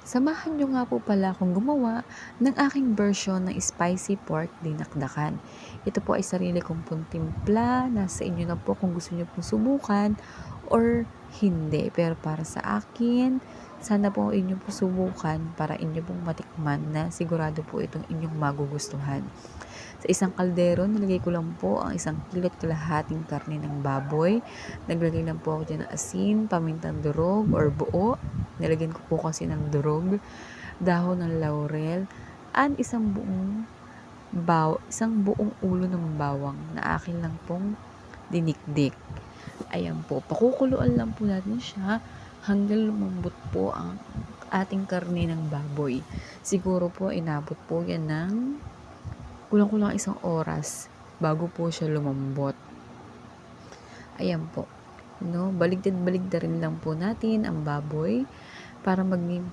Samahan niyo nga po pala akong gumawa ng aking version ng spicy pork dinakdakan. Ito po ay sarili kong pong timpla, nasa inyo na po kung gusto niyo pong subukan or hindi. Pero para sa akin, sana po inyo po subukan para inyo pong matikman na sigurado po itong inyong magugustuhan. Sa isang kaldero, nilagay ko lang po ang 1 kilo't kalahating karne ng baboy. Naglagay lang po ako dyan ng asin, pamintang durog or buo. Nilagyan ko po kasi ng durog, dahon ng laurel, at isang buong ulo ng bawang na akin lang pong dinikdik. Ayan po, pakukuluan lang po natin siya hanggang lumambot po ang ating karne ng baboy. Siguro po inabot po yan ng kulang-kulang 1 oras bago po siya lumambot. Ayan po. No, baligtad-baligtarin lang po natin ang baboy para maging